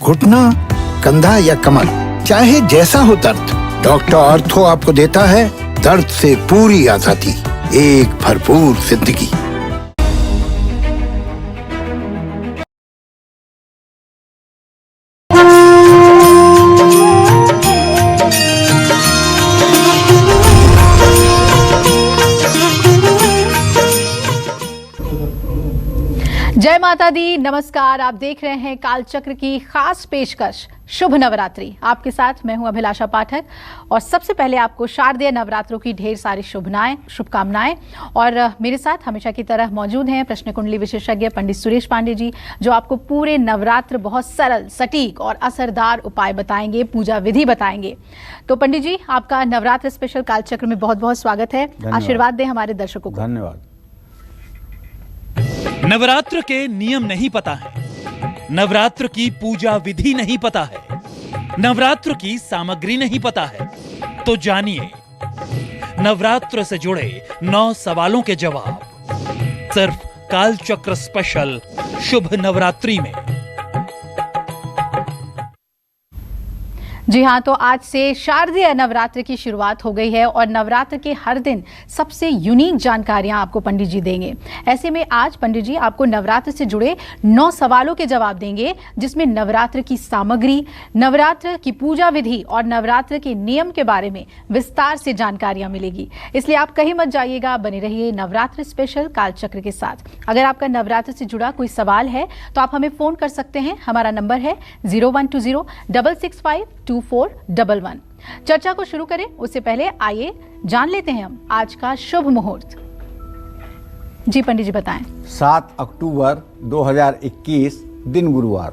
घुटना, कंधा या कमर, चाहे जैसा हो दर्द, डॉक्टर ऑर्थो आपको देता है दर्द से पूरी आजादी, एक भरपूर जिंदगी। जय माता दी, नमस्कार। आप देख रहे हैं कालचक्र की खास पेशकश शुभ नवरात्रि। आपके साथ मैं हूं अभिलाषा पाठक और सबसे पहले आपको शारदीय नवरात्रों की ढेर सारी शुभकामनाएं। और मेरे साथ हमेशा की तरह मौजूद हैं प्रश्न कुंडली विशेषज्ञ पंडित सुरेश पांडे जी, जो आपको पूरे नवरात्र बहुत सरल, सटीक और असरदार उपाय बताएंगे, पूजा विधि बताएंगे। तो पंडित जी, आपका नवरात्र स्पेशल कालचक्र में बहुत बहुत स्वागत है। आशीर्वाद दें हमारे दर्शकों को। धन्यवाद। नवरात्र के नियम नहीं पता है, नवरात्र की पूजा विधि नहीं पता है, नवरात्र की सामग्री नहीं पता है, तो जानिए नवरात्र से जुड़े 9 सवालों के जवाब सिर्फ कालचक्र स्पेशल शुभ नवरात्रि में। जी हाँ, तो आज से शारदीय नवरात्र की शुरुआत हो गई है और नवरात्र के हर दिन सबसे यूनिक जानकारियां आपको पंडित जी देंगे। ऐसे में आज पंडित जी आपको नवरात्र से जुड़े 9 सवालों के जवाब देंगे, जिसमें नवरात्र की सामग्री, नवरात्र की पूजा विधि और नवरात्र के नियम के बारे में विस्तार से जानकारियां मिलेगी। इसलिए आप कहीं मत जाइएगा, बने रहिए नवरात्र स्पेशल कालचक्र के साथ। अगर आपका नवरात्र से जुड़ा कोई सवाल है तो आप हमें फोन कर सकते हैं। हमारा नंबर है 0120-665-2411। चर्चा को शुरू करें उससे पहले आइए जान लेते हैं हम आज का शुभ मुहूर्त। जी पंडित जी बताएं। 7 अक्टूबर 2021 दिन गुरुवार।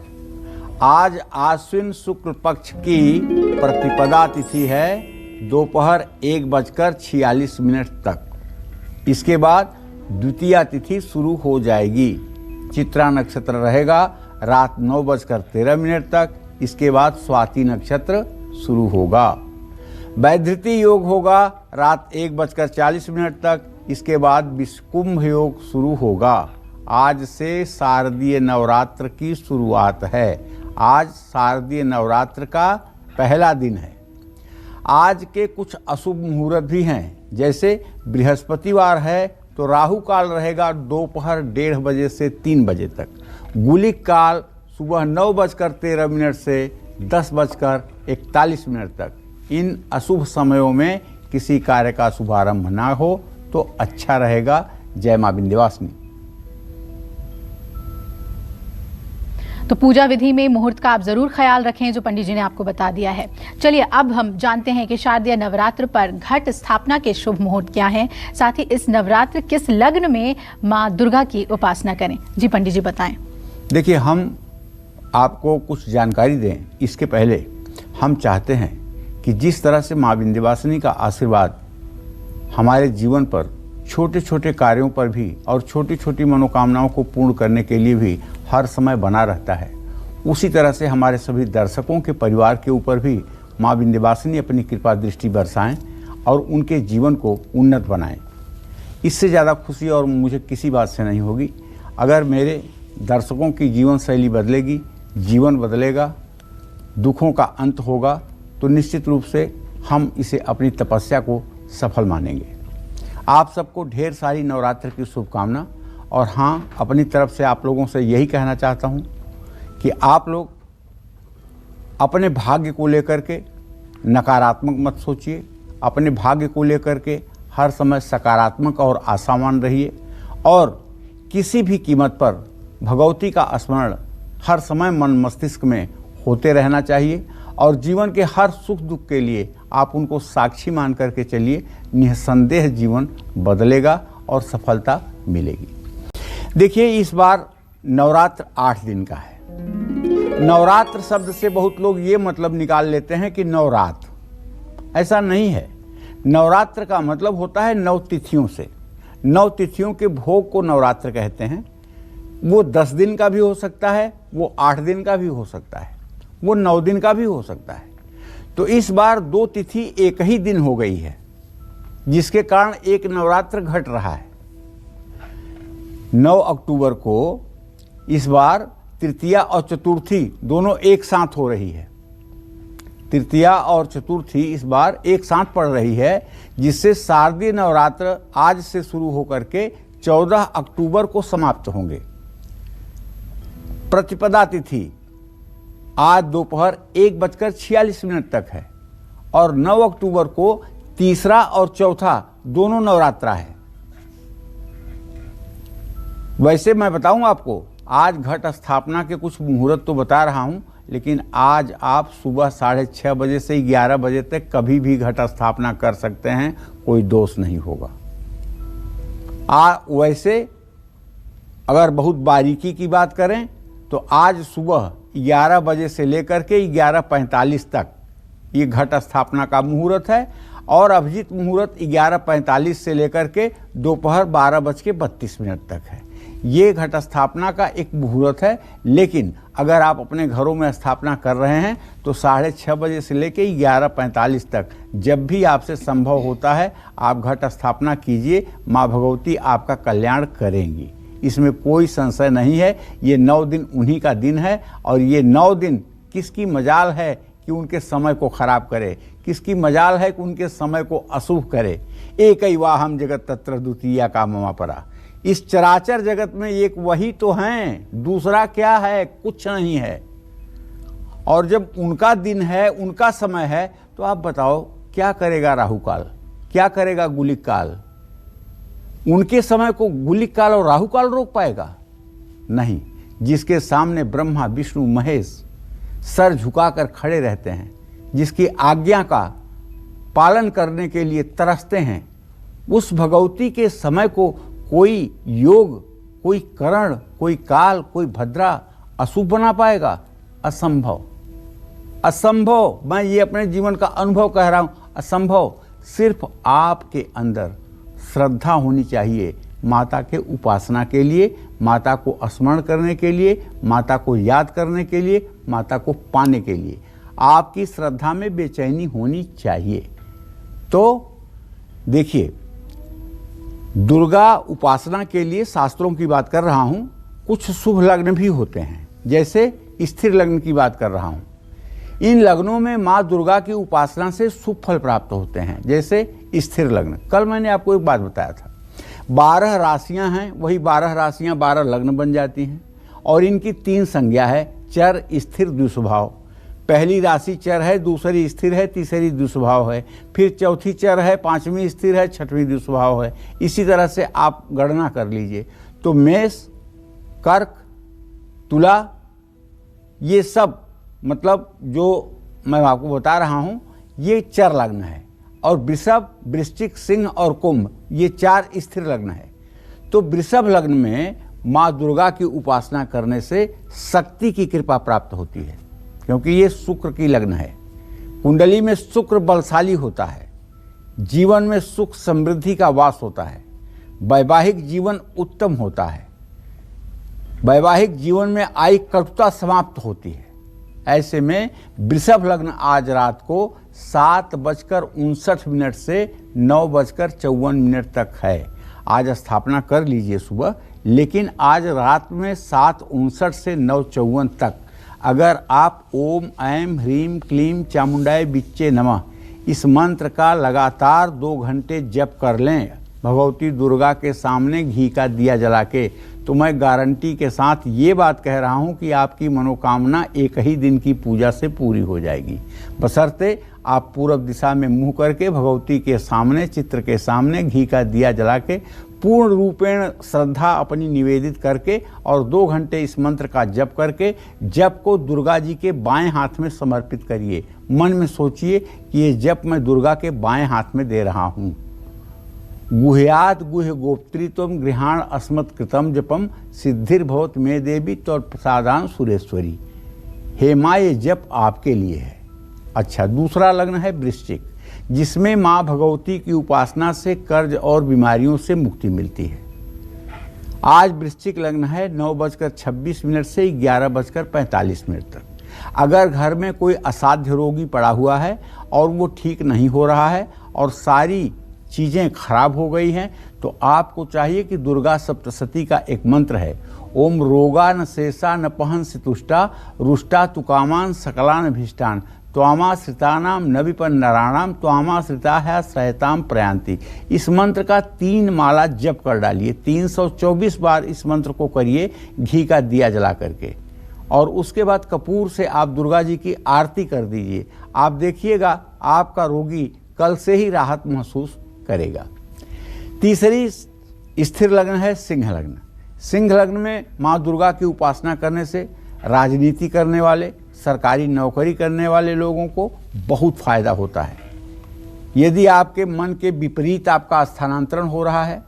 आज आश्विन शुक्ल पक्ष की प्रतिपदा तिथि है दोपहर 1:46 तक। इसके बाद द्वितीया तिथि शुरू हो जाएगी। चित्रा नक्षत्र रहेगा रात 9:13 तक। इसके बाद स्वाति नक्षत्र शुरू होगा। वैधृति योग होगा रात 1:40 तक। इसके बाद विषकुंभ योग शुरू होगा। आज से शारदीय नवरात्र की शुरुआत है। आज शारदीय नवरात्र का पहला दिन है। आज के कुछ अशुभ मुहूर्त भी हैं, जैसे बृहस्पतिवार है तो राहु काल रहेगा दोपहर 1:30 बजे से 3 बजे तक। गुलिक काल सुबह 9:13 से 10:41 तक। इन अशुभ समयों में किसी कार्य का शुभारंभ ना हो तो अच्छा रहेगा। जय मां विंध्यवासिनी। तो पूजा विधि में मुहूर्त का आप जरूर ख्याल रखें, जो पंडित जी ने आपको बता दिया है। चलिए अब हम जानते हैं कि शारदीय नवरात्र पर घट स्थापना के शुभ मुहूर्त क्या हैं, साथ ही इस नवरात्र किस लग्न में मां दुर्गा की उपासना करें। जी पंडित जी बताएं। देखिए, हम आपको कुछ जानकारी दें इसके पहले हम चाहते हैं कि जिस तरह से मां विंध्यवासिनी का आशीर्वाद हमारे जीवन पर छोटे छोटे कार्यों पर भी और छोटी छोटी मनोकामनाओं को पूर्ण करने के लिए भी हर समय बना रहता है, उसी तरह से हमारे सभी दर्शकों के परिवार के ऊपर भी मां विंध्यवासिनी अपनी कृपा दृष्टि बरसाएं और उनके जीवन को उन्नत बनाएं। इससे ज़्यादा खुशी और मुझे किसी बात से नहीं होगी। अगर मेरे दर्शकों की जीवन शैली बदलेगी, जीवन बदलेगा, दुखों का अंत होगा, तो निश्चित रूप से हम इसे अपनी तपस्या को सफल मानेंगे। आप सबको ढेर सारी नवरात्र की शुभकामना। और हाँ, अपनी तरफ से आप लोगों से यही कहना चाहता हूँ कि आप लोग अपने भाग्य को लेकर के नकारात्मक मत सोचिए। अपने भाग्य को लेकर के हर समय सकारात्मक और आशावान रहिए और किसी भी कीमत पर भगवती का स्मरण हर समय मन मस्तिष्क में होते रहना चाहिए और जीवन के हर सुख दुख के लिए आप उनको साक्षी मान करके चलिए। निसंदेह जीवन बदलेगा और सफलता मिलेगी। देखिए, इस बार नवरात्र 8 दिन का है। नवरात्र शब्द से बहुत लोग ये मतलब निकाल लेते हैं कि नवरात्र। ऐसा नहीं है। नवरात्र का मतलब होता है 9 तिथियों से। 9 तिथियों के भोग को नवरात्र कहते हैं। वो 10 दिन का भी हो सकता है, वो 8 दिन का भी हो सकता है, वो 9 दिन का भी हो सकता है। तो इस बार 2 तिथि एक ही दिन हो गई है, जिसके कारण एक नवरात्र घट रहा है। 9 अक्टूबर को इस बार तृतीया और चतुर्थी दोनों एक साथ हो रही है। तृतीया और चतुर्थी इस बार एक साथ पड़ रही है, जिससे शारदीय नवरात्र आज से शुरू होकर के 14 अक्टूबर को समाप्त होंगे। प्रतिपदा तिथि आज दोपहर 1:46 तक है और 9 अक्टूबर को तीसरा और चौथा दोनों नवरात्रा है। वैसे मैं बताऊं आपको, आज घट स्थापना के कुछ मुहूर्त तो बता रहा हूं, लेकिन आज आप सुबह 6:30 बजे से 11 बजे तक कभी भी घट स्थापना कर सकते हैं, कोई दोष नहीं होगा। वैसे अगर बहुत बारीकी की बात करें तो आज सुबह 11 बजे से लेकर के 11:45 तक ये घट स्थापना का मुहूर्त है और अभिजीत मुहूर्त 11:45 से लेकर के दोपहर 12:32 तक है। ये घट स्थापना का एक मुहूर्त है, लेकिन अगर आप अपने घरों में स्थापना कर रहे हैं तो 6:30 बजे से लेकर 11:45 तक जब भी आपसे संभव होता है आप घट स्थापना कीजिए। माँ भगवती आपका कल्याण करेंगी, इसमें कोई संशय नहीं है। ये 9 दिन उन्हीं का दिन है और ये 9 दिन किसकी मजाल है कि उनके समय को खराब करे, किसकी मजाल है कि उनके समय को अशुभ करे। एकैवाहम जगत तत्र द्वितीया का मम परा। इस चराचर जगत में एक वही तो हैं, दूसरा क्या है, कुछ नहीं है। और जब उनका दिन है, उनका समय है, तो आप बताओ क्या करेगा राहु काल, क्या करेगा गुलिक काल? उनके समय को गुलिक काल और राहु काल रोक पाएगा? नहीं। जिसके सामने ब्रह्मा विष्णु महेश सर झुकाकर खड़े रहते हैं, जिसकी आज्ञा का पालन करने के लिए तरसते हैं, उस भगवती के समय को कोई योग, कोई करण, कोई काल, कोई भद्रा अशुभ बना पाएगा? असंभव, असंभव। मैं ये अपने जीवन का अनुभव कह रहा हूं, असंभव। सिर्फ आपके अंदर श्रद्धा होनी चाहिए माता के उपासना के लिए, माता को स्मरण करने के लिए, माता को याद करने के लिए, माता को पाने के लिए। आपकी श्रद्धा में बेचैनी होनी चाहिए। तो देखिए, दुर्गा उपासना के लिए शास्त्रों की बात कर रहा हूं, कुछ शुभ लग्न भी होते हैं, जैसे स्थिर लग्न की बात कर रहा हूं। इन लग्नों में माँ दुर्गा की उपासना से शुभ फल प्राप्त होते हैं, जैसे स्थिर लग्न। कल मैंने आपको एक बात बताया था, 12 राशियां हैं, वही 12 राशियां 12 लग्न बन जाती हैं और इनकी 3 संज्ञा है, चर, स्थिर, द्विस्वभाव। पहली राशि चर है, दूसरी स्थिर है, तीसरी द्विस्वभाव है, फिर चौथी चर है, 5वीं स्थिर है, 6वीं द्विस्वभाव है। इसी तरह से आप गणना कर लीजिए। तो मेष, कर्क, तुला, ये सब मतलब जो मैं आपको बता रहा हूं, ये चर लग्न है। और वृषभ, वृश्चिक, सिंह और कुंभ, ये 4 स्थिर लग्न है। तो वृषभ लग्न में माँ दुर्गा की उपासना करने से शक्ति की कृपा प्राप्त होती है, क्योंकि ये शुक्र की लग्न है। कुंडली में शुक्र बलशाली होता है, जीवन में सुख समृद्धि का वास होता है, वैवाहिक जीवन उत्तम होता है, वैवाहिक जीवन में आई कटुता समाप्त होती है। ऐसे में वृषभ लग्न आज रात को 7:59 से 9:54 तक है। आज स्थापना कर लीजिए सुबह, लेकिन आज रात में 7:59 से 9:54 तक अगर आप ओम ऐं ह्रीं क्लीं चामुंडाय बिच्चे नमः इस मंत्र का लगातार 2 घंटे जप कर लें भगवती दुर्गा के सामने घी का दिया जला के, तो मैं गारंटी के साथ ये बात कह रहा हूँ कि आपकी मनोकामना एक ही दिन की पूजा से पूरी हो जाएगी। बशर्ते आप पूर्व दिशा में मुंह करके भगवती के सामने, चित्र के सामने घी का दिया जला के पूर्ण रूपेण श्रद्धा अपनी निवेदित करके और 2 घंटे इस मंत्र का जप करके जप को दुर्गा जी के बाएं हाथ में समर्पित करिए। मन में सोचिए कि ये जप मैं दुर्गा के बाएं हाथ में दे रहा हूँ। गुह्यात गुह्य गोप्त्रित्वम गृहाण अस्मत् कृतम जपम सिद्धिर्भवत मे देवी तौर प्रसादान सुरेश्वरी। हे माँ, ये जप आपके लिए है। अच्छा, दूसरा लग्न है वृश्चिक, जिसमें माँ भगवती की उपासना से कर्ज और बीमारियों से मुक्ति मिलती है। आज वृश्चिक लग्न है 9:26 से 11:45 तक। अगर घर में कोई असाध्य रोगी पड़ा हुआ है और वो ठीक नहीं हो रहा है और सारी चीज़ें खराब हो गई हैं, तो आपको चाहिए कि दुर्गा सप्तशती का एक मंत्र है, ओम रोगा न शेषा न पहंस तुष्टा रुष्टा तुकामान सकलान भीष्टान त्वामाश्रितानाम न विपन नराणाम त्वामाश्रिता है सहताम प्रयांति। इस मंत्र का 3 माला जप कर डालिए। 324 बार इस मंत्र को करिए घी का दिया जला करके, और उसके बाद कपूर से आप दुर्गा जी की आरती कर दीजिए। आप देखिएगा आपका रोगी कल से ही राहत महसूस करेगा। तीसरी स्थिर लग्न है सिंह लग्न। सिंह लग्न में माँ दुर्गा की उपासना करने से राजनीति करने वाले, सरकारी नौकरी करने वाले लोगों को बहुत फायदा होता है। यदि आपके मन के विपरीत आपका स्थानांतरण हो रहा है,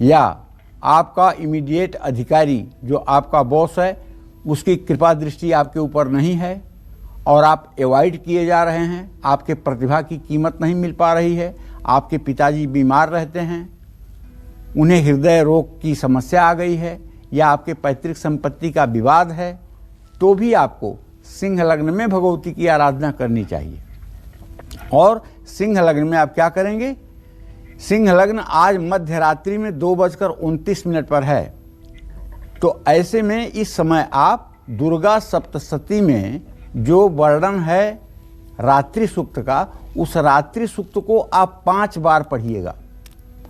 या आपका इमीडिएट अधिकारी जो आपका बॉस है उसकी कृपा दृष्टि आपके ऊपर नहीं है और आप अवॉइड किए जा रहे हैं, आपके प्रतिभा की कीमत नहीं मिल पा रही है, आपके पिताजी बीमार रहते हैं, उन्हें हृदय रोग की समस्या आ गई है, या आपके पैतृक संपत्ति का विवाद है, तो भी आपको सिंह लग्न में भगवती की आराधना करनी चाहिए। और सिंह लग्न में आप क्या करेंगे? सिंह लग्न आज मध्य रात्रि में 2:29 पर है, तो ऐसे में इस समय आप दुर्गा सप्तशती में जो वर्णन है रात्रि सूक्त का, उस रात्रि सूक्त को आप 5 बार पढ़िएगा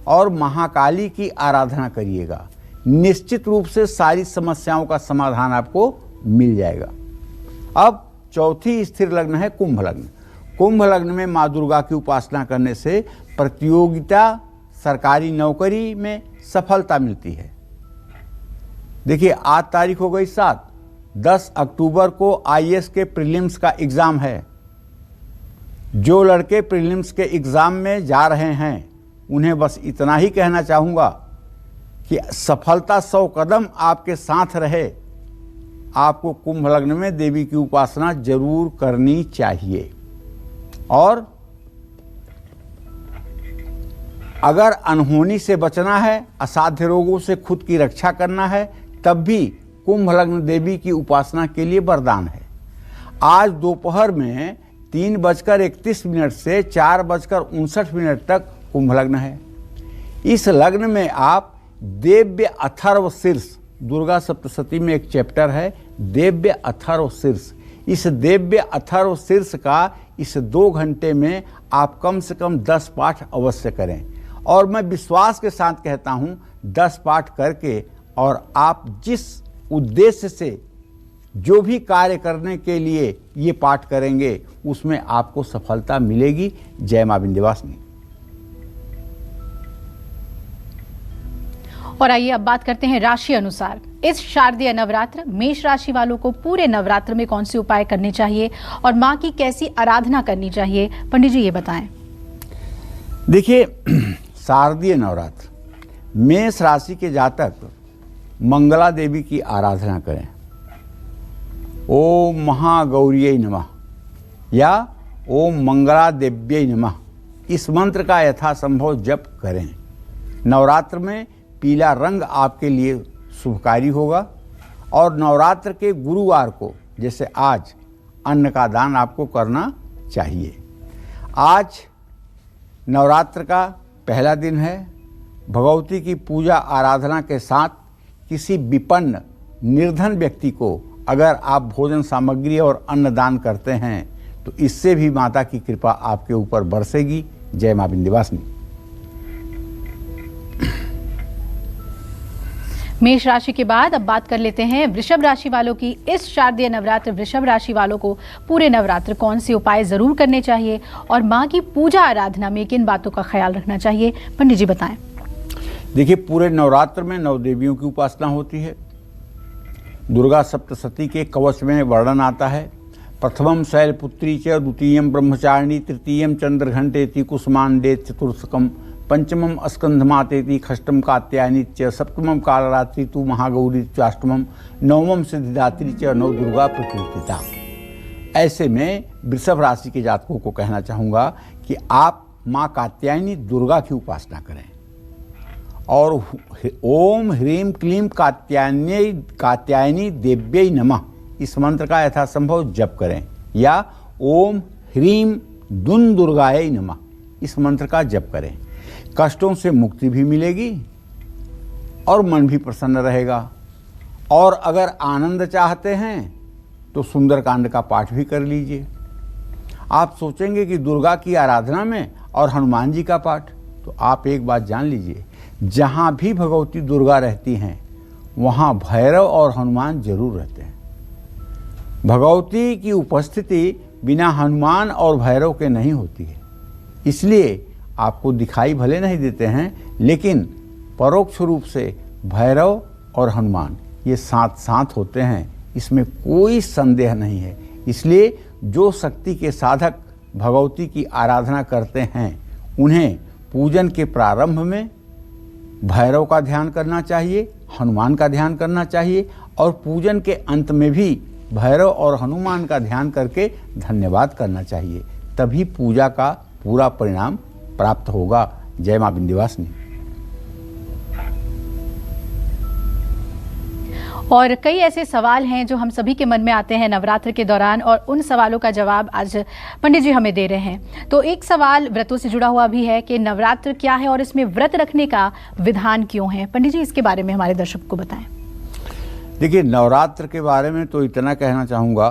और महाकाली की आराधना करिएगा। निश्चित रूप से सारी समस्याओं का समाधान आपको मिल जाएगा। अब चौथी स्थिर लग्न है कुंभ लग्न। कुंभ लग्न में माँ दुर्गा की उपासना करने से प्रतियोगिता, सरकारी नौकरी में सफलता मिलती है। देखिए आज तारीख हो गई 7, 10 अक्टूबर को आईएएस के प्रीलिम्स का एग्ज़ाम है। जो लड़के प्रीलिम्स के एग्ज़ाम में जा रहे हैं उन्हें बस इतना ही कहना चाहूँगा कि सफलता 100 कदम आपके साथ रहे। आपको कुंभ लग्न में देवी की उपासना जरूर करनी चाहिए। और अगर अनहोनी से बचना है, असाध्य रोगों से खुद की रक्षा करना है, तब भी कुंभ लग्न देवी की उपासना के लिए वरदान है। आज दोपहर में 3:31 से 4:59 तक कुंभ लग्न है। इस लग्न में आप दिव्य अथर्व शीर्ष, दुर्गा सप्तशती में एक चैप्टर है दिव्य अथर्व शीर्ष, इस दिव्य अथर्व शीर्ष का इस 2 घंटे में आप कम से कम 10 पाठ अवश्य करें। और मैं विश्वास के साथ कहता हूँ 10 पाठ करके और आप जिस उद्देश्य से जो भी कार्य करने के लिए ये पाठ करेंगे उसमें आपको सफलता मिलेगी। जय मां विंध्यवासिनी। और आइए अब बात करते हैं राशि अनुसार इस शारदीय नवरात्र मेष राशि वालों को पूरे नवरात्र में कौन से उपाय करने चाहिए और मां की कैसी आराधना करनी चाहिए, पंडित जी ये बताएं। देखिए शारदीय नवरात्र मेष राशि के जातक मंगला देवी की आराधना करें। ओम महागौरियै नमः या ओम मंगला देव्यै नमः, इस मंत्र का यथासंभव जप करें। नवरात्र में पीला रंग आपके लिए शुभकारी होगा। और नवरात्र के गुरुवार को जैसे आज अन्न का दान आपको करना चाहिए। आज नवरात्र का पहला दिन है। भगवती की पूजा आराधना के साथ किसी विपन्न निर्धन व्यक्ति को अगर आप भोजन सामग्री और अन्न दान करते हैं तो इससे भी माता की कृपा आपके ऊपर बरसेगी। जय मां विंध्यवासिनी। मेष राशि के बाद अब बात कर लेते हैं वृषभ राशि वालों की। इस शारदीय नवरात्र वृषभ राशि वालों को पूरे नवरात्र कौन से उपाय जरूर करने चाहिए और मां की पूजा आराधना में किन बातों का ख्याल रखना चाहिए, पंडित जी बताएं। देखिए पूरे नवरात्र में 9 देवियों की उपासना होती है। दुर्गा सप्तशती के कवच में वर्णन आता है। प्रथमम शैलपुत्री च, द्वितीयम ब्रह्मचारिणी, तृतीयम चंद्रघंटेति कुसुमांडे चतुर्थकम, पंचमम स्कंधमातेति, षष्ठम कात्यायनी च, सप्तमम कालरात्रि तु महागौरी चाष्टमम, नवमम सिद्धिदात्री च, नव दुर्गा प्रकृतिता। ऐसे में वृषभ राशि के जातकों को कहना चाहूँगा कि आप माँ कात्यायनी दुर्गा की उपासना करें और ओम ह्रीम क्लीम कात्यायनी देव्यै नमः इस मंत्र का यथासंभव जप करें, या ओम ह्रीम दुन दुर्गायै नमः इस मंत्र का जप करें। कष्टों से मुक्ति भी मिलेगी और मन भी प्रसन्न रहेगा। और अगर आनंद चाहते हैं तो सुंदरकांड का पाठ भी कर लीजिए। आप सोचेंगे कि दुर्गा की आराधना में और हनुमान जी का पाठ, तो आप एक बात जान लीजिए, जहाँ भी भगवती दुर्गा रहती हैं वहाँ भैरव और हनुमान जरूर रहते हैं। भगवती की उपस्थिति बिना हनुमान और भैरव के नहीं होती है, इसलिए आपको दिखाई भले नहीं देते हैं, लेकिन परोक्ष रूप से भैरव और हनुमान ये साथ साथ होते हैं, इसमें कोई संदेह नहीं है। इसलिए जो शक्ति के साधक भगवती की आराधना करते हैं उन्हें पूजन के प्रारंभ में भैरव का ध्यान करना चाहिए, हनुमान का ध्यान करना चाहिए, और पूजन के अंत में भी भैरव और हनुमान का ध्यान करके धन्यवाद करना चाहिए। तभी पूजा का पूरा परिणाम प्राप्त होगा। जय मां विंध्यवासिनी। और कई ऐसे सवाल हैं जो हम सभी के मन में आते हैं नवरात्र के दौरान, और उन सवालों का जवाब आज पंडित जी हमें दे रहे हैं। तो एक सवाल व्रतों से जुड़ा हुआ भी है कि नवरात्र क्या है और इसमें व्रत रखने का विधान क्यों है। पंडित जी इसके बारे में हमारे दर्शक को बताएं। देखिए, नवरात्र के बारे में तो इतना कहना चाहूँगा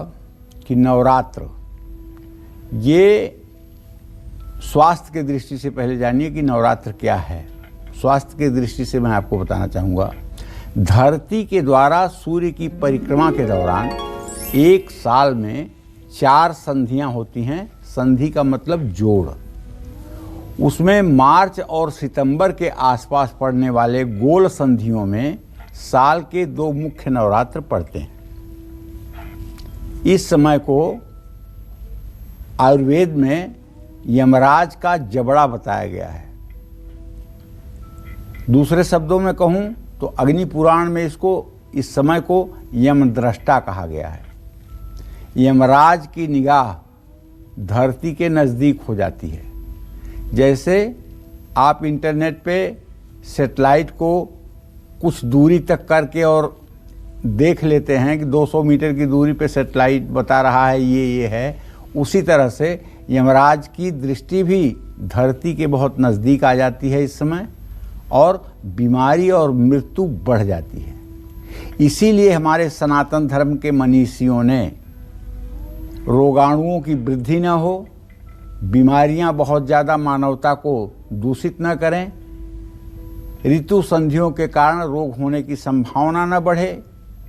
कि नवरात्र ये स्वास्थ्य की दृष्टि से, पहले जानिए कि नवरात्र क्या है। स्वास्थ्य की दृष्टि से मैं आपको बताना चाहूँगा, धरती के द्वारा सूर्य की परिक्रमा के दौरान एक साल में 4 संधियां होती हैं। संधि का मतलब जोड़। उसमें मार्च और सितंबर के आसपास पड़ने वाले गोल संधियों में साल के 2 मुख्य नवरात्र पड़ते हैं। इस समय को आयुर्वेद में यमराज का जबड़ा बताया गया है। दूसरे शब्दों में कहूँ तो अग्नि पुराण में इस समय को यमद्रष्टा कहा गया है। यमराज की निगाह धरती के नज़दीक हो जाती है। जैसे आप इंटरनेट पे सैटेलाइट को कुछ दूरी तक करके और देख लेते हैं कि 200 मीटर की दूरी पे सैटेलाइट बता रहा है ये है, उसी तरह से यमराज की दृष्टि भी धरती के बहुत नज़दीक आ जाती है इस समय, और बीमारी और मृत्यु बढ़ जाती है। इसीलिए हमारे सनातन धर्म के मनीषियों ने रोगाणुओं की वृद्धि न हो, बीमारियां बहुत ज़्यादा मानवता को दूषित न करें, ऋतु संधियों के कारण रोग होने की संभावना न बढ़े,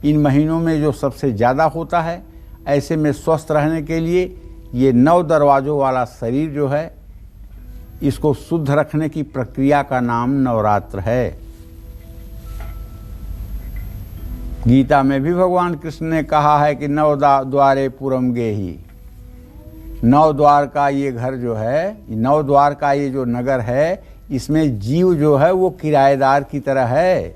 इन महीनों में जो सबसे ज़्यादा होता है, ऐसे में स्वस्थ रहने के लिए ये 9 दरवाज़ों वाला शरीर जो है, इसको शुद्ध रखने की प्रक्रिया का नाम नवरात्र है। गीता में भी भगवान कृष्ण ने कहा है कि 9 द्वारे पुरम गेहि। 9 द्वार का ये घर जो है, 9 द्वार का ये जो नगर है, इसमें जीव जो है वो किराएदार की तरह है।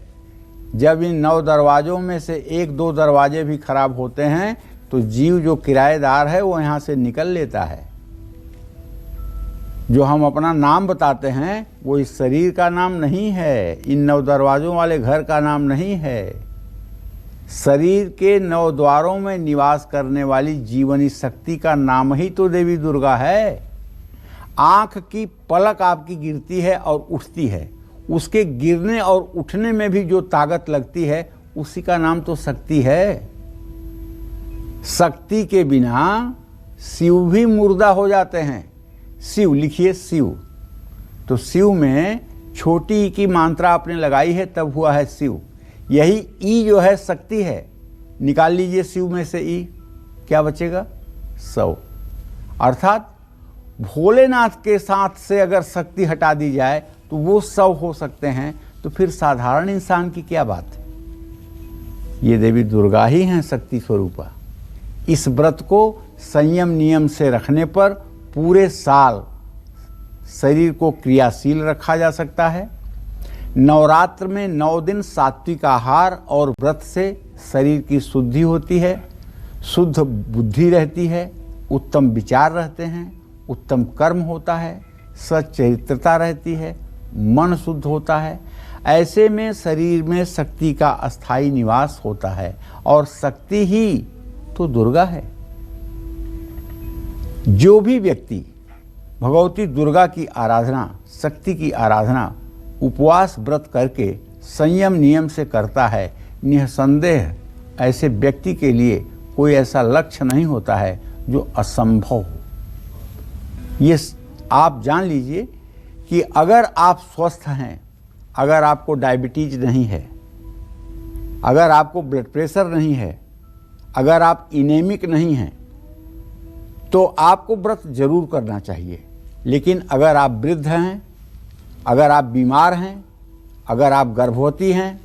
जब इन 9 दरवाज़ों में से 1-2 दरवाजे भी खराब होते हैं तो जीव जो किराएदार है वो यहाँ से निकल लेता है। जो हम अपना नाम बताते हैं वो इस शरीर का नाम नहीं है, इन 9 दरवाज़ों वाले घर का नाम नहीं है। शरीर के 9 द्वारों में निवास करने वाली जीवनी शक्ति का नाम ही तो देवी दुर्गा है। आँख की पलक आपकी गिरती है और उठती है, उसके गिरने और उठने में भी जो ताकत लगती है उसी का नाम तो शक्ति है। शक्ति के बिना शिव भी मुर्दा हो जाते हैं। शिव लिखिए, शिव, तो शिव में छोटी ई की मात्रा आपने लगाई है तब हुआ है शिव। यही ई जो है शक्ति है। निकाल लीजिए शिव में से ई, क्या बचेगा? 100। अर्थात भोलेनाथ के साथ से अगर शक्ति हटा दी जाए तो वो 100 हो सकते हैं, तो फिर साधारण इंसान की क्या बात है। ये देवी दुर्गा ही हैं शक्ति स्वरूपा। इस व्रत को संयम नियम से रखने पर पूरे साल शरीर को क्रियाशील रखा जा सकता है। नवरात्र में 9 दिन सात्विक आहार और व्रत से शरीर की शुद्धि होती है, शुद्ध बुद्धि रहती है, उत्तम विचार रहते हैं, उत्तम कर्म होता है, सच्चरित्रता रहती है, मन शुद्ध होता है। ऐसे में शरीर में शक्ति का अस्थायी निवास होता है, और शक्ति ही तो दुर्गा है। जो भी व्यक्ति भगवती दुर्गा की आराधना, शक्ति की आराधना उपवास व्रत करके संयम नियम से करता है, निसंदेह ऐसे व्यक्ति के लिए कोई ऐसा लक्ष्य नहीं होता है जो असंभव हो। ये आप जान लीजिए कि अगर आप स्वस्थ हैं, अगर आपको डायबिटीज नहीं है, अगर आपको ब्लड प्रेशर नहीं है, अगर आप इनेमिक नहीं हैं, तो आपको व्रत जरूर करना चाहिए। लेकिन अगर आप वृद्ध हैं, अगर आप बीमार हैं, अगर आप गर्भवती हैं,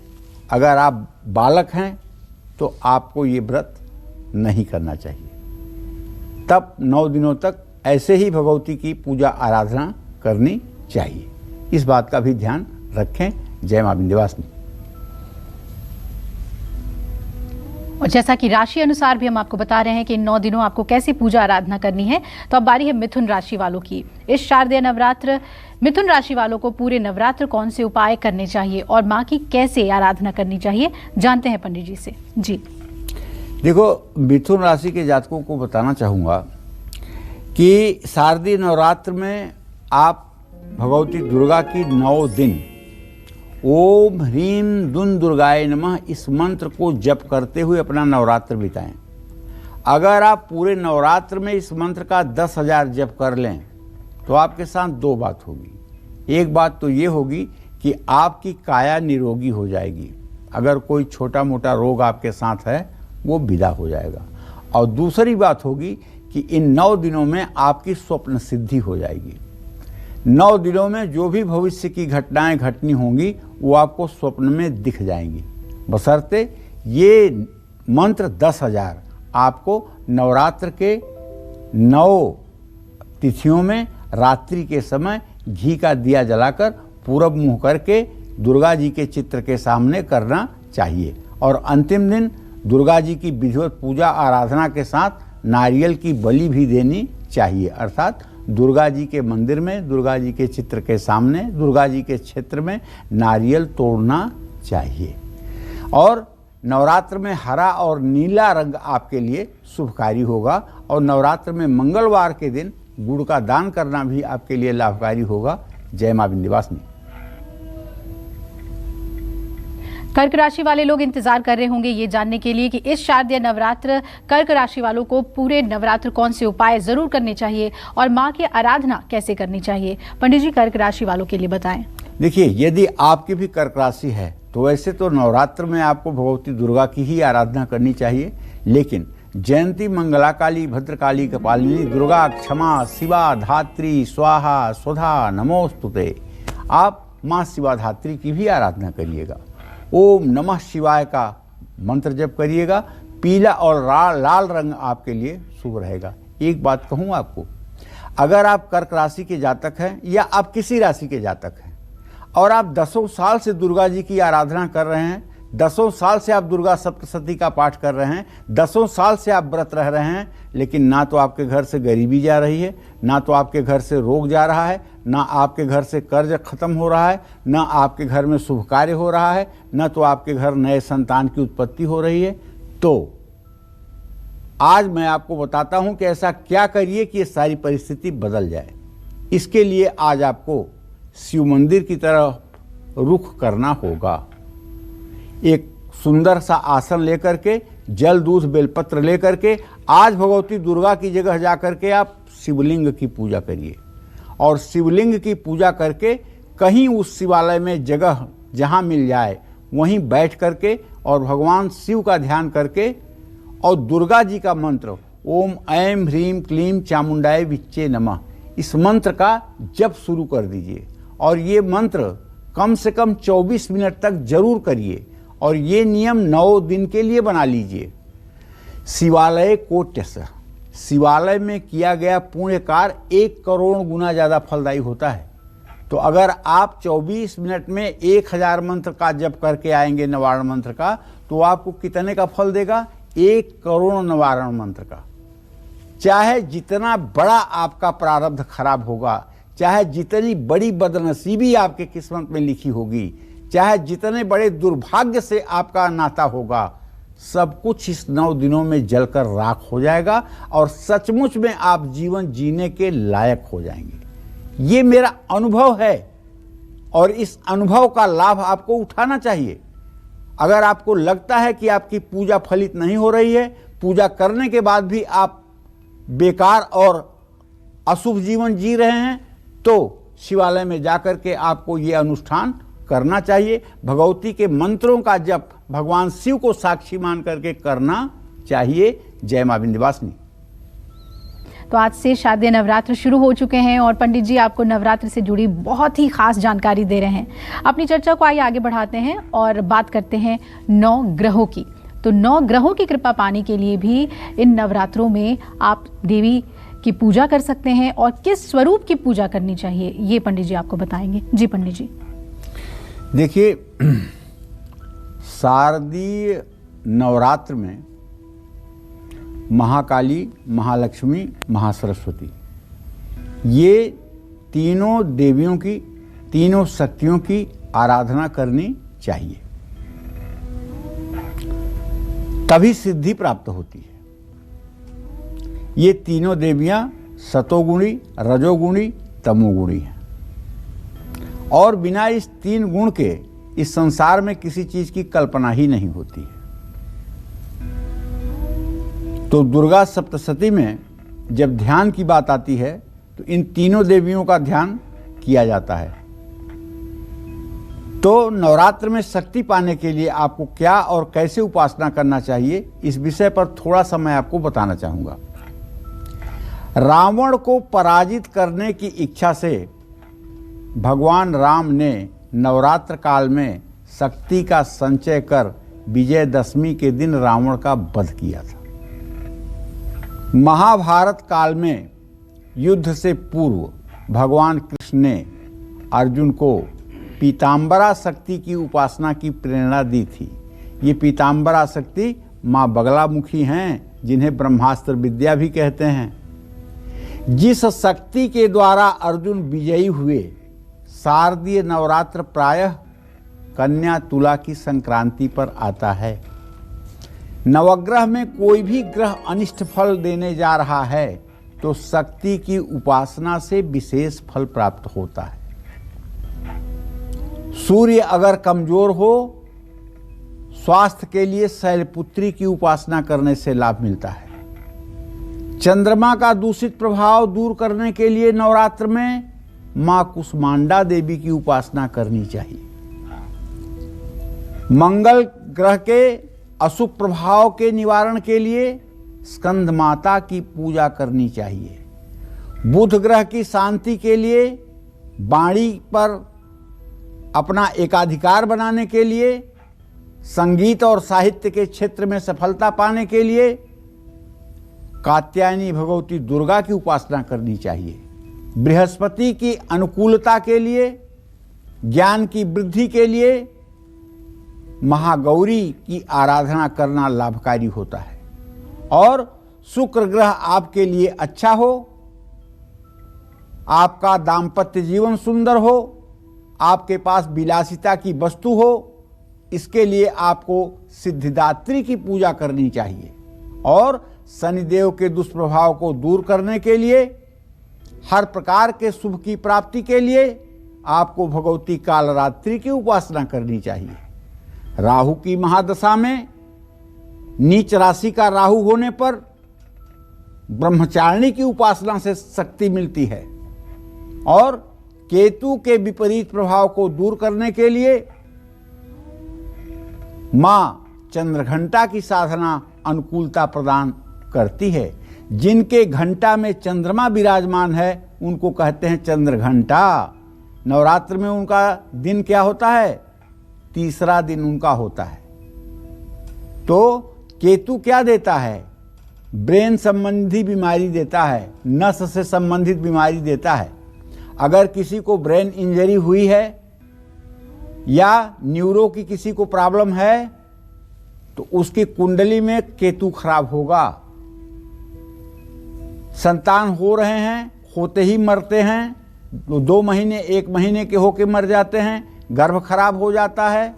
अगर आप बालक हैं, तो आपको ये व्रत नहीं करना चाहिए। तब 9 दिनों तक ऐसे ही भगवती की पूजा आराधना करनी चाहिए। इस बात का भी ध्यान रखें। जय मां विंध्यवासिनी। और जैसा कि राशि अनुसार भी हम आपको बता रहे हैं कि इन 9 दिनों आपको कैसी पूजा आराधना करनी है, तो अब बारी है मिथुन राशि वालों की। इस शारदीय नवरात्र मिथुन राशि वालों को पूरे नवरात्र कौन से उपाय करने चाहिए और माँ की कैसे आराधना करनी चाहिए, जानते हैं पंडित जी से। जी देखो, मिथुन राशि के जातकों को बताना चाहूँगा कि शारदीय नवरात्र में आप भगवती दुर्गा की 9 दिन ओम ह्रीम दुन दुर्गाय नमः इस मंत्र को जप करते हुए अपना नवरात्र बिताएं। अगर आप पूरे नवरात्र में इस मंत्र का 10,000 जप कर लें तो आपके साथ 2 बात होगी। एक बात तो ये होगी कि आपकी काया निरोगी हो जाएगी, अगर कोई छोटा मोटा रोग आपके साथ है वो विदा हो जाएगा। और दूसरी बात होगी कि इन 9 दिनों में आपकी स्वप्न सिद्धि हो जाएगी। 9 दिनों में जो भी भविष्य की घटनाएं घटनी होंगी वो आपको स्वप्न में दिख जाएंगी, बशर्ते ये मंत्र 10,000 आपको नवरात्र के 9 तिथियों में रात्रि के समय घी का दिया जलाकर पूरब मुंह करके दुर्गा जी के चित्र के सामने करना चाहिए। और अंतिम दिन दुर्गा जी की विधिवत पूजा आराधना के साथ नारियल की बलि भी देनी चाहिए। अर्थात दुर्गा जी के मंदिर में, दुर्गा जी के चित्र के सामने, दुर्गा जी के क्षेत्र में नारियल तोड़ना चाहिए। और नवरात्र में हरा और नीला रंग आपके लिए शुभकारी होगा। और नवरात्र में मंगलवार के दिन गुड़ का दान करना भी आपके लिए लाभकारी होगा। जय मां विंध्यवासिनी। कर्क राशि वाले लोग इंतजार कर रहे होंगे ये जानने के लिए कि इस शारदीय नवरात्र कर्क राशि वालों को पूरे नवरात्र कौन से उपाय जरूर करने चाहिए और माँ की आराधना कैसे करनी चाहिए। पंडित जी, कर्क राशि वालों के लिए बताएं। देखिए, यदि आपकी भी कर्क राशि है तो वैसे तो नवरात्र में आपको भगवती दुर्गा की ही आराधना करनी चाहिए, लेकिन जयंती मंगला काली भद्रकाली कपालिनी दुर्गा क्षमा शिवा धात्री स्वाहा स्वधा नमोस्तुते, आप माँ शिवा धात्री की भी आराधना करिएगा। ओम नमः शिवाय का मंत्र जप करिएगा। पीला और लाल रंग आपके लिए शुभ रहेगा। एक बात कहूँ आपको, अगर आप कर्क राशि के जातक हैं या आप किसी राशि के जातक हैं और आप 10 साल से दुर्गा जी की आराधना कर रहे हैं, 10 साल से आप दुर्गा सप्तशती का पाठ कर रहे हैं, 10 साल से आप व्रत रह रहे हैं, लेकिन ना तो आपके घर से गरीबी जा रही है, ना तो आपके घर से रोग जा रहा है, ना आपके घर से कर्ज खत्म हो रहा है, ना आपके घर में शुभ कार्य हो रहा है, ना तो आपके घर नए संतान की उत्पत्ति हो रही है, तो आज मैं आपको बताता हूं कि ऐसा क्या करिए कि ये सारी परिस्थिति बदल जाए। इसके लिए आज आपको शिव मंदिर की तरफ रुख करना होगा। एक सुंदर सा आसन लेकर के, जल दूध बेलपत्र लेकर के आज भगवती दुर्गा की जगह जाकर के आप शिवलिंग की पूजा करिए। और शिवलिंग की पूजा करके कहीं उस शिवालय में जगह जहां मिल जाए वहीं बैठ करके और भगवान शिव का ध्यान करके और दुर्गा जी का मंत्र ओम ऐं ह्रीं क्लीं चामुंडाय विच्चे नमः, इस मंत्र का जप शुरू कर दीजिए। और ये मंत्र कम से कम 24 मिनट तक जरूर करिए। और ये नियम 9 दिन के लिए बना लीजिए। शिवालय कोट्यस, शिवालय में किया गया पुण्य कार्य 1 करोड़ गुना ज़्यादा फलदायी होता है। तो अगर आप 24 मिनट में 1000 मंत्र का जप करके आएंगे निवारण मंत्र का, तो आपको कितने का फल देगा? 1 करोड़ निवारण मंत्र का। चाहे जितना बड़ा आपका प्रारब्ध खराब होगा, चाहे जितनी बड़ी बदनसीबी आपके किस्मत में लिखी होगी, चाहे जितने बड़े दुर्भाग्य से आपका नाता होगा, सब कुछ इस 9 दिनों में जलकर राख हो जाएगा और सचमुच में आप जीवन जीने के लायक हो जाएंगे। ये मेरा अनुभव है और इस अनुभव का लाभ आपको उठाना चाहिए। अगर आपको लगता है कि आपकी पूजा फलित नहीं हो रही है, पूजा करने के बाद भी आप बेकार और अशुभ जीवन जी रहे हैं, तो शिवालय में जाकर के आपको ये अनुष्ठान करना चाहिए। भगवती के मंत्रों का जप भगवान शिव को साक्षी मान करके करना चाहिए। जय मां विंध्यवासिनी। तो आज से शारदीय नवरात्र शुरू हो चुके हैं और पंडित जी आपको नवरात्र से जुड़ी बहुत ही खास जानकारी दे रहे हैं। अपनी चर्चा को आगे बढ़ाते हैं और बात करते हैं 9 ग्रहों की। तो 9 ग्रहों की कृपा पाने के लिए भी इन नवरात्रों में आप देवी की पूजा कर सकते हैं और किस स्वरूप की पूजा करनी चाहिए ये पंडित जी आपको बताएंगे। जी पंडित जी। देखिए, शारदीय नवरात्र में महाकाली, महालक्ष्मी, महासरस्वती, ये तीनों देवियों की, तीनों शक्तियों की आराधना करनी चाहिए, तभी सिद्धि प्राप्त होती है। ये तीनों देवियां सतोगुणी, रजोगुणी, तमोगुणी हैं और बिना इस 3 गुण के इस संसार में किसी चीज की कल्पना ही नहीं होती है। तो दुर्गा सप्तशती में जब ध्यान की बात आती है तो इन तीनों देवियों का ध्यान किया जाता है। तो नवरात्र में शक्ति पाने के लिए आपको क्या और कैसे उपासना करना चाहिए, इस विषय पर थोड़ा सा मैं आपको बताना चाहूंगा। रावण को पराजित करने की इच्छा से भगवान राम ने नवरात्र काल में शक्ति का संचय कर विजयदशमी के दिन रावण का वध किया था। महाभारत काल में युद्ध से पूर्व भगवान कृष्ण ने अर्जुन को पीताम्बरा शक्ति की उपासना की प्रेरणा दी थी। ये पीताम्बरा शक्ति माँ बगलामुखी हैं, जिन्हें ब्रह्मास्त्र विद्या भी कहते हैं। जिस शक्ति के द्वारा अर्जुन विजयी हुए, शारदीय नवरात्र प्रायः कन्या तुला की संक्रांति पर आता है। नवग्रह में कोई भी ग्रह अनिष्ट फल देने जा रहा है तो शक्ति की उपासना से विशेष फल प्राप्त होता है। सूर्य अगर कमजोर हो, स्वास्थ्य के लिए शैलपुत्री की उपासना करने से लाभ मिलता है। चंद्रमा का दूषित प्रभाव दूर करने के लिए नवरात्र में मां कुष्मांडा देवी की उपासना करनी चाहिए। मंगल ग्रह के अशुभ प्रभाव के निवारण के लिए स्कंद माता की पूजा करनी चाहिए। बुध ग्रह की शांति के लिए, वाणी पर अपना एकाधिकार बनाने के लिए, संगीत और साहित्य के क्षेत्र में सफलता पाने के लिए कात्यायनी भगवती दुर्गा की उपासना करनी चाहिए। बृहस्पति की अनुकूलता के लिए, ज्ञान की वृद्धि के लिए महागौरी की आराधना करना लाभकारी होता है। और शुक्र ग्रह आपके लिए अच्छा हो, आपका दाम्पत्य जीवन सुंदर हो, आपके विलासिता विलासिता की वस्तु हो, इसके लिए आपको सिद्धिदात्री की पूजा करनी चाहिए। और शनिदेव के दुष्प्रभाव को दूर करने के लिए, हर प्रकार के शुभ की प्राप्ति के लिए आपको भगवती कालरात्रि की उपासना करनी चाहिए। राहु की महादशा में नीच राशि का राहु होने पर ब्रह्मचारिणी की उपासना से शक्ति मिलती है। और केतु के विपरीत प्रभाव को दूर करने के लिए मां चंद्रघंटा की साधना अनुकूलता प्रदान करती है। जिनके घंटा में चंद्रमा विराजमान है उनको कहते हैं चंद्रघंटा। नवरात्र में उनका दिन क्या होता है? तीसरा दिन उनका होता है। तो केतु क्या देता है? ब्रेन संबंधी बीमारी देता है, नस से संबंधित बीमारी देता है। अगर किसी को ब्रेन इंजरी हुई है या न्यूरो की किसी को प्रॉब्लम है तो उसकी कुंडली में केतु खराब होगा। संतान हो रहे हैं, होते ही मरते हैं, 2 महीने 1 महीने के होके मर जाते हैं, गर्भ खराब हो जाता है।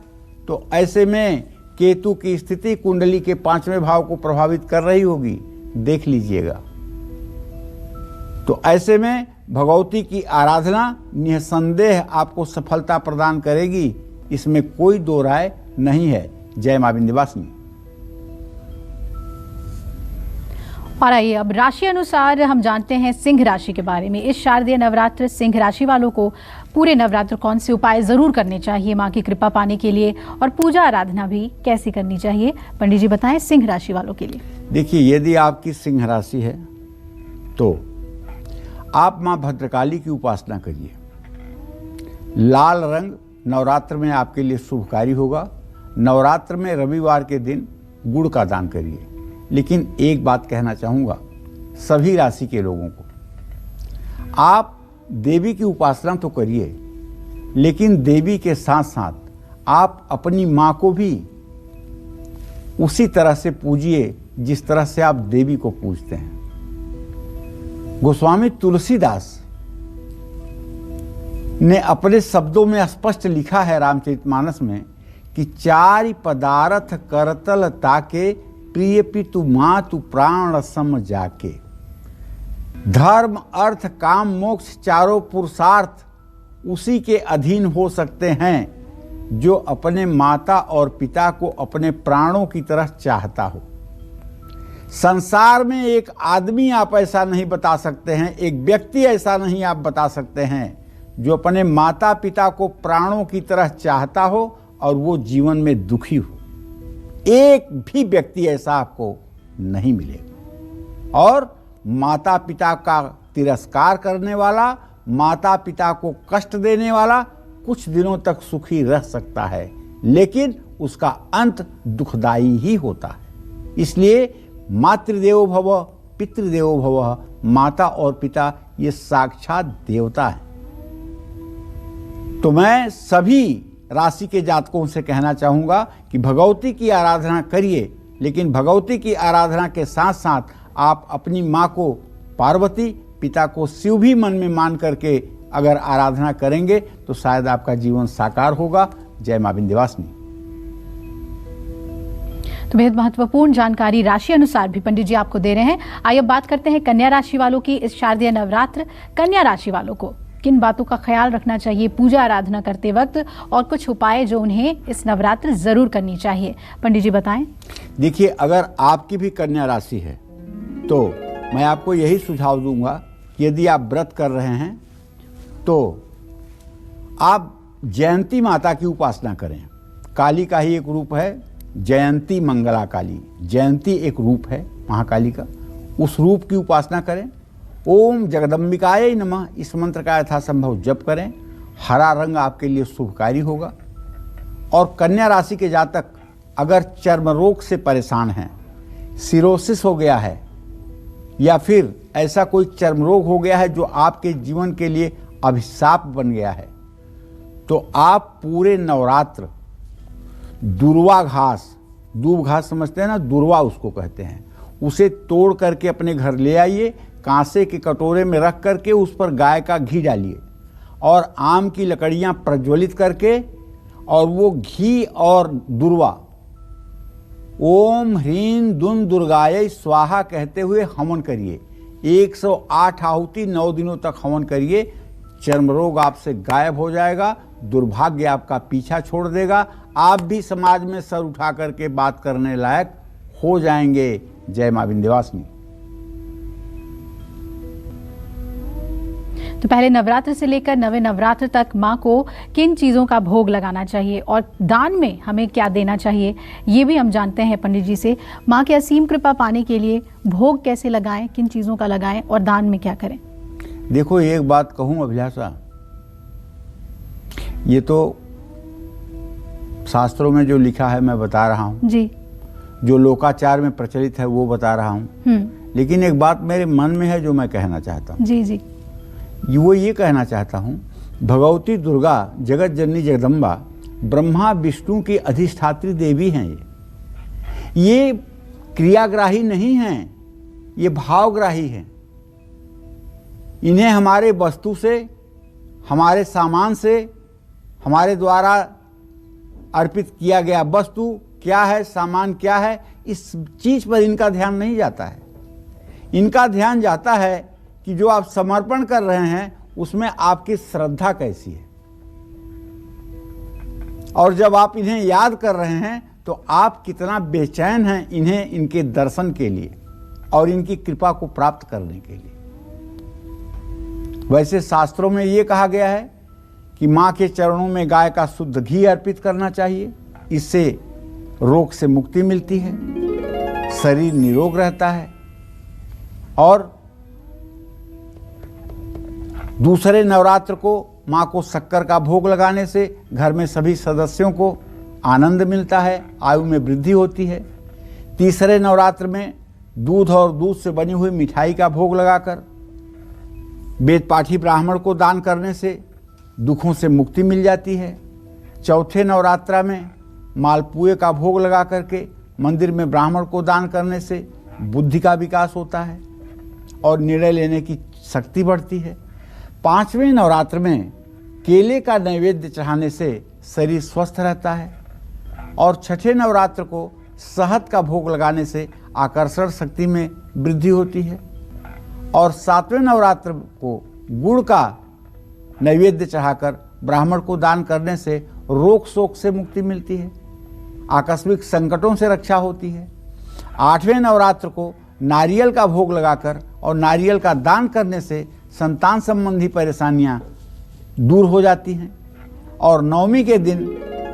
तो ऐसे में केतु की स्थिति कुंडली के 5वें भाव को प्रभावित कर रही होगी, देख लीजिएगा। तो ऐसे में भगवती की आराधना निसंदेह आपको सफलता प्रदान करेगी, इसमें कोई दो राय नहीं है। जय मां विंध्यवासिनी। और आइए अब राशि अनुसार हम जानते हैं सिंह राशि के बारे में। इस शारदीय नवरात्र सिंह राशि वालों को पूरे नवरात्र कौन से उपाय जरूर करने चाहिए मां की कृपा पाने के लिए, और पूजा आराधना भी कैसी करनी चाहिए, पंडित जी बताएं सिंह राशि वालों के लिए। देखिए, यदि आपकी सिंह राशि है तो आप मां भद्रकाली की उपासना करिए। लाल रंग नवरात्र में आपके लिए शुभकारी होगा। नवरात्र में रविवार के दिन गुड़ का दान करिए। लेकिन एक बात कहना चाहूँगा सभी राशि के लोगों को, आप देवी की उपासना तो करिए, लेकिन देवी के साथ साथ आप अपनी माँ को भी उसी तरह से पूजिए जिस तरह से आप देवी को पूजते हैं। गोस्वामी तुलसीदास ने अपने शब्दों में स्पष्ट लिखा है रामचरितमानस में कि चारि पदार्थ करतल ताके प्रिय पितु मातु प्राण सम जाके। धर्म अर्थ काम मोक्ष चारों पुरुषार्थ उसी के अधीन हो सकते हैं जो अपने माता और पिता को अपने प्राणों की तरह चाहता हो। संसार में एक आदमी आप ऐसा नहीं बता सकते हैं, एक व्यक्ति ऐसा नहीं आप बता सकते हैं जो अपने माता पिता को प्राणों की तरह चाहता हो और वो जीवन में दुखी हो। एक भी व्यक्ति ऐसा आपको नहीं मिलेगा। और माता पिता का तिरस्कार करने वाला, माता पिता को कष्ट देने वाला कुछ दिनों तक सुखी रह सकता है, लेकिन उसका अंत दुखदाई ही होता है। इसलिए मातृदेवो भव पितृदेवो भव, माता और पिता ये साक्षात देवता है। तो मैं सभी राशि के जातकों से कहना चाहूँगा कि भगवती की आराधना करिए, लेकिन भगवती की आराधना के साथ साथ आप अपनी माँ को पार्वती, पिता को शिव भी मन में मान करके अगर आराधना करेंगे तो शायद आपका जीवन साकार होगा। जय मां विंध्यवासिनी। तो बेहद महत्वपूर्ण जानकारी राशि अनुसार भी पंडित जी आपको दे रहे हैं। आइए अब बात करते हैं कन्या राशि वालों की। इस शारदीय नवरात्र कन्या राशि वालों को किन बातों का ख्याल रखना चाहिए पूजा आराधना करते वक्त, और कुछ उपाय जो उन्हें इस नवरात्र जरूर करनी चाहिए, पंडित जी बताएं। देखिए, अगर आपकी भी कन्या राशि है तो मैं आपको यही सुझाव दूंगा कि यदि आप व्रत कर रहे हैं तो आप जयंती माता की उपासना करें। काली का ही एक रूप है जयंती मंगला काली। जयंती एक रूप है महाकाली का, उस रूप की उपासना करें। ओम जगदम्बिकाय नमः इस मंत्र का यथासंभव जप करें। हरा रंग आपके लिए शुभकारी होगा। और कन्या राशि के जातक अगर चर्म रोग से परेशान हैं, सिरोसिस हो गया है, या फिर ऐसा कोई चर्म रोग हो गया है जो आपके जीवन के लिए अभिशाप बन गया है, तो आप पूरे नवरात्र दुर्वा घास, दूब घास समझते हैं ना, दुर्वा उसको कहते हैं, उसे तोड़ करके अपने घर ले आइए। कांसे के कटोरे में रख करके उस पर गाय का घी डालिए और आम की लकड़ियां प्रज्वलित करके और वो घी और दुर्वा ओम ह्रीं दुन दुर्गाय स्वाहा कहते हुए हवन करिए। 108 आहुति 9 दिनों तक हवन करिए। चर्म रोग आपसे गायब हो जाएगा, दुर्भाग्य आपका पीछा छोड़ देगा, आप भी समाज में सर उठा करके बात करने लायक हो जाएंगे। जय मां विंध्यवासिनी। तो पहले नवरात्र से लेकर नवे नवरात्र तक माँ को किन चीज़ों का भोग लगाना चाहिए और दान में हमें क्या देना चाहिए, ये भी हम जानते हैं पंडित जी से। माँ की असीम कृपा पाने के लिए भोग कैसे लगाएं, किन चीज़ों का लगाएं और दान में क्या करें। देखो, एक बात कहूँ अभिलाषा, ये तो शास्त्रों में जो लिखा है मैं बता रहा हूँ जी, जो लोकाचार में प्रचलित है वो बता रहा हूँ, लेकिन एक बात मेरे मन में है जो मैं कहना चाहता हूँ। जी जी, वो ये कहना चाहता हूँ, भगवती दुर्गा जगत जननी जगदम्बा ब्रह्मा विष्णु की अधिष्ठात्री देवी हैं। ये क्रियाग्राही नहीं हैं, ये भावग्राही हैं। इन्हें हमारे वस्तु से, हमारे सामान से, हमारे द्वारा अर्पित किया गया वस्तु क्या है, सामान क्या है, इस चीज पर इनका ध्यान नहीं जाता है। इनका ध्यान जाता है कि जो आप समर्पण कर रहे हैं उसमें आपकी श्रद्धा कैसी है। और जब आप इन्हें याद कर रहे हैं तो आप कितना बेचैन हैं इन्हें इनके दर्शन के लिए और इनकी कृपा को प्राप्त करने के लिए। वैसे शास्त्रों में ये कहा गया है कि माँ के चरणों में गाय का शुद्ध घी अर्पित करना चाहिए, इससे रोग से मुक्ति मिलती है, शरीर निरोग रहता है। और दूसरे नवरात्र को माँ को शक्कर का भोग लगाने से घर में सभी सदस्यों को आनंद मिलता है, आयु में वृद्धि होती है। तीसरे नवरात्र में दूध और दूध से बनी हुई मिठाई का भोग लगाकर वेद पाठी ब्राह्मण को दान करने से दुखों से मुक्ति मिल जाती है। चौथे नवरात्रा में मालपुए का भोग लगा करके मंदिर में ब्राह्मण को दान करने से बुद्धि का विकास होता है और निर्णय लेने की शक्ति बढ़ती है। पांचवें नवरात्र में केले का नैवेद्य चढ़ाने से शरीर स्वस्थ रहता है और छठे नवरात्र को शहद का भोग लगाने से आकर्षण शक्ति में वृद्धि होती है और सातवें नवरात्र को गुड़ का नैवेद्य चढ़ाकर ब्राह्मण को दान करने से रोग शोक से मुक्ति मिलती है, आकस्मिक संकटों से रक्षा होती है। आठवें नवरात्र को नारियल का भोग लगाकर और नारियल का दान करने से संतान संबंधी परेशानियां दूर हो जाती हैं और नवमी के दिन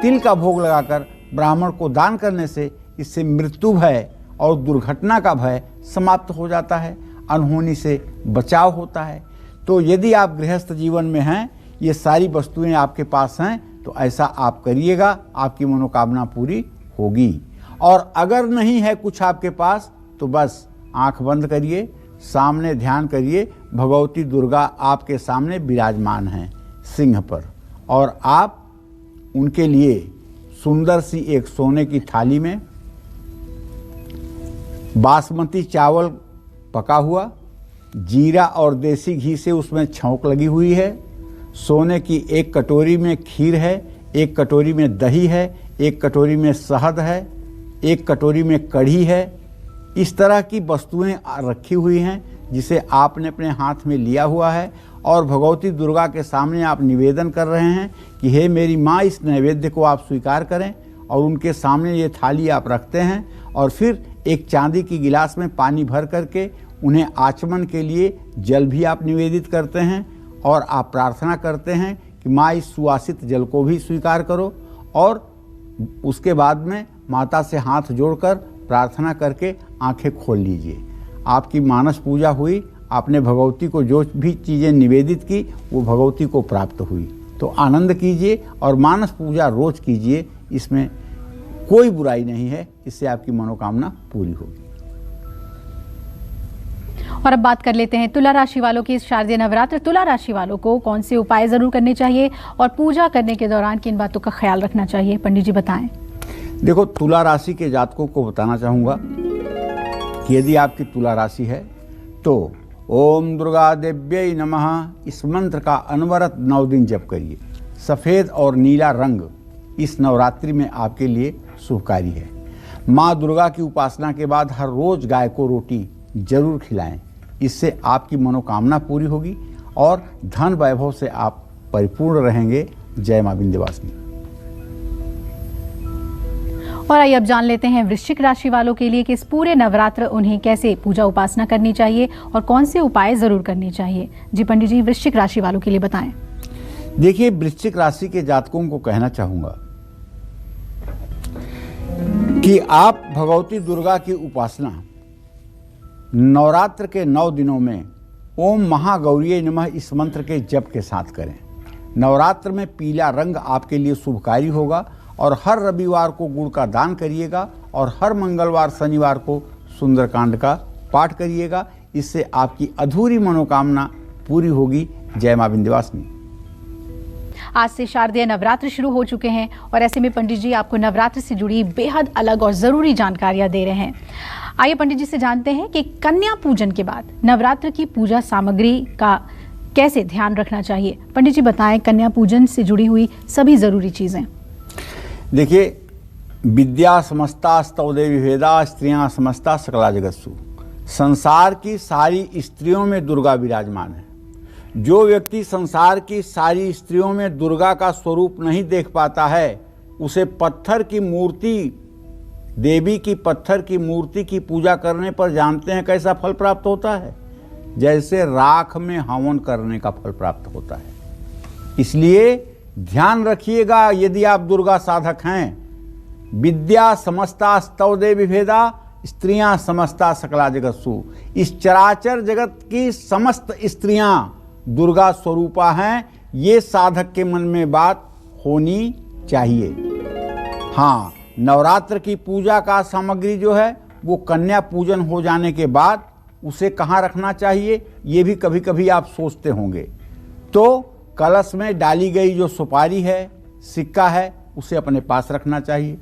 तिल का भोग लगाकर ब्राह्मण को दान करने से इससे मृत्यु भय और दुर्घटना का भय समाप्त हो जाता है, अनहोनी से बचाव होता है। तो यदि आप गृहस्थ जीवन में हैं, ये सारी वस्तुएं आपके पास हैं, तो ऐसा आप करिएगा, आपकी मनोकामना पूरी होगी। और अगर नहीं है कुछ आपके पास तो बस आंख बंद करिए, सामने ध्यान करिए, भगवती दुर्गा आपके सामने विराजमान हैं सिंह पर, और आप उनके लिए सुंदर सी एक सोने की थाली में बासमती चावल पका हुआ, जीरा और देसी घी से उसमें छौंक लगी हुई है, सोने की एक कटोरी में खीर है, एक कटोरी में दही है, एक कटोरी में शहद है, एक कटोरी में कढ़ी है। इस तरह की वस्तुएं रखी हुई हैं जिसे आपने अपने हाथ में लिया हुआ है और भगवती दुर्गा के सामने आप निवेदन कर रहे हैं कि हे मेरी माँ, इस नैवेद्य को आप स्वीकार करें। और उनके सामने ये थाली आप रखते हैं और फिर एक चांदी की गिलास में पानी भर करके उन्हें आचमन के लिए जल भी आप निवेदित करते हैं और आप प्रार्थना करते हैं कि माँ इस सुवासित जल को भी स्वीकार करो। और उसके बाद में माता से हाथ जोड़कर प्रार्थना करके आंखें खोल लीजिए। आपकी मानस पूजा हुई, आपने भगवती को जो भी चीज़ें निवेदित की वो भगवती को प्राप्त हुई। तो आनंद कीजिए और मानस पूजा रोज कीजिए, इसमें कोई बुराई नहीं है, इससे आपकी मनोकामना पूरी होगी। और अब बात कर लेते हैं तुला राशि वालों की इस शारदीय नवरात्र। तुला राशि वालों को कौन से उपाय जरूर करने चाहिए और पूजा करने के दौरान किन बातों का ख्याल रखना चाहिए, पंडित जी बताएं। देखो, तुला राशि के जातकों को बताना चाहूँगा कि यदि आपकी तुला राशि है तो ओम दुर्गा देव्यै नमः इस मंत्र का अनवरत 9 दिन जप करिए। सफ़ेद और नीला रंग इस नवरात्रि में आपके लिए शुभकारी है। माँ दुर्गा की उपासना के बाद हर रोज गाय को रोटी जरूर खिलाएं, इससे आपकी मनोकामना पूरी होगी और धन वैभव से आप परिपूर्ण रहेंगे। जय माँ विंध्यवासिनी। और आइए अब जान लेते हैं वृश्चिक राशि वालों के लिए कि इस पूरे नवरात्र उन्हें कैसे पूजा उपासना करनी चाहिए और कौन से उपाय जरूर करने चाहिए। जी पंडित जी, वृश्चिक राशि वालों के लिए बताएं। देखिए, वृश्चिक राशि के जातकों को कहना चाहूंगा कि आप भगवती दुर्गा की उपासना नवरात्र के 9 दिनों में ओम महागौरी नमः इस मंत्र के जप के साथ करें। नवरात्र में पीला रंग आपके लिए शुभकारी होगा और हर रविवार को गुड़ का दान करिएगा और हर मंगलवार शनिवार को सुंदरकांड का पाठ करिएगा। इससे आपकी अधूरी मनोकामना पूरी होगी। जय मां विंध्यवासिनी। आज से शारदीय नवरात्र शुरू हो चुके हैं और ऐसे में पंडित जी आपको नवरात्र से जुड़ी बेहद अलग और ज़रूरी जानकारियां दे रहे हैं। आइए पंडित जी से जानते हैं कि कन्या पूजन के बाद नवरात्र की पूजा सामग्री का कैसे ध्यान रखना चाहिए। पंडित जी बताएं, कन्या पूजन से जुड़ी हुई सभी ज़रूरी चीज़ें। देखिए, विद्या समस्ता स्तवदेवी वेदा स्त्रियां समस्ता सकला जगत्सु। संसार की सारी स्त्रियों में दुर्गा विराजमान है। जो व्यक्ति संसार की सारी स्त्रियों में दुर्गा का स्वरूप नहीं देख पाता है, उसे पत्थर की मूर्ति देवी की पत्थर की मूर्ति की पूजा करने पर जानते हैं कैसा फल प्राप्त होता है? जैसे राख में हवन करने का फल प्राप्त होता है। इसलिए ध्यान रखिएगा, यदि आप दुर्गा साधक हैं, विद्या समस्ता स्तव देवी भेदा, स्त्रियां समस्ता सकला जगत्सु, इस चराचर जगत की समस्त स्त्रियां दुर्गा स्वरूपा हैं, ये साधक के मन में बात होनी चाहिए। हाँ, नवरात्र की पूजा का सामग्री जो है वो कन्या पूजन हो जाने के बाद उसे कहाँ रखना चाहिए, ये भी कभी कभी आप सोचते होंगे। तो कलश में डाली गई जो सुपारी है, सिक्का है, उसे अपने पास रखना चाहिए।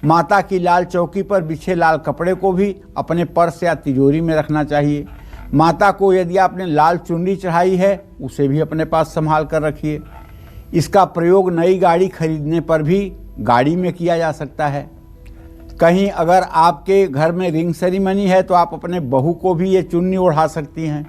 माता की लाल चौकी पर बिछे लाल कपड़े को भी अपने पर्स या तिजोरी में रखना चाहिए। माता को यदि आपने लाल चुनरी चढ़ाई है, उसे भी अपने पास संभाल कर रखिए। इसका प्रयोग नई गाड़ी खरीदने पर भी गाड़ी में किया जा सकता है। कहीं अगर आपके घर में रिंग सेरेमनी है तो आप अपने बहू को भी ये चुन्नी ओढ़ा सकती हैं।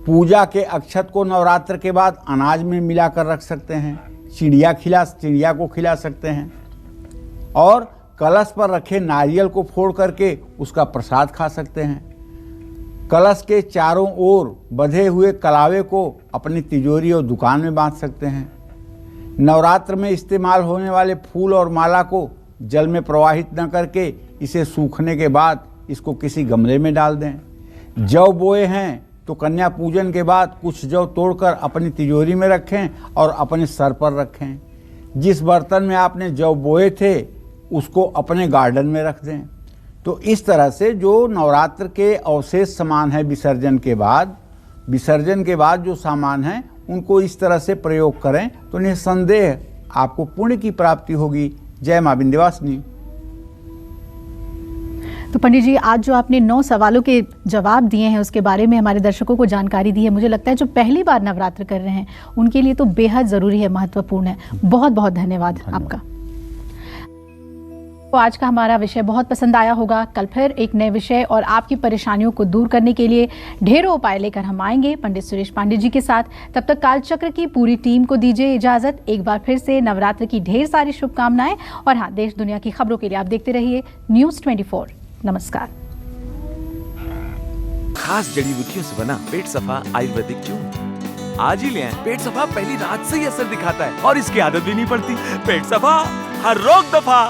पूजा के अक्षत को नवरात्र के बाद अनाज में मिला कर रख सकते हैं। चिड़िया को खिला सकते हैं और कलश पर रखे नारियल को फोड़ करके उसका प्रसाद खा सकते हैं। कलश के चारों ओर बंधे हुए कलावे को अपनी तिजोरी और दुकान में बांध सकते हैं। नवरात्र में इस्तेमाल होने वाले फूल और माला को जल में प्रवाहित न करके इसे सूखने के बाद इसको किसी गमले में डाल दें। जौ बोए हैं तो कन्या पूजन के बाद कुछ जौ तोड़कर अपनी तिजोरी में रखें और अपने सर पर रखें। जिस बर्तन में आपने जौ बोए थे उसको अपने गार्डन में रख दें। तो इस तरह से जो नवरात्र के अवशेष सामान है विसर्जन के बाद जो सामान है उनको इस तरह से प्रयोग करें तो निस्संदेह आपको पुण्य की प्राप्ति होगी। जय मां विंध्यवासिनी। तो पंडित जी, आज जो आपने 9 सवालों के जवाब दिए हैं उसके बारे में हमारे दर्शकों को जानकारी दी है, मुझे लगता है जो पहली बार नवरात्र कर रहे हैं उनके लिए तो बेहद ज़रूरी है, महत्वपूर्ण है। बहुत बहुत धन्यवाद आपका। तो आज का हमारा विषय बहुत पसंद आया होगा। कल फिर एक नए विषय और आपकी परेशानियों को दूर करने के लिए ढेरों उपाय लेकर हम आएंगे पंडित सुरेश पांडे जी के साथ। तब तक कालचक्र की पूरी टीम को दीजिए इजाजत। एक बार फिर से नवरात्र की ढेर सारी शुभकामनाएं और हाँ, देश दुनिया की खबरों के लिए आप देखते रहिए न्यूज़ 24। नमस्कार। खास जड़ी बूटियों से बना पेट सफा आयुर्वेदिक चूर्ण आज ही ले आएं। पेट सफा पहली रात से ही असर दिखाता है और इसकी आदत भी नहीं पड़ती। पेट सफा, हर रोग दफा।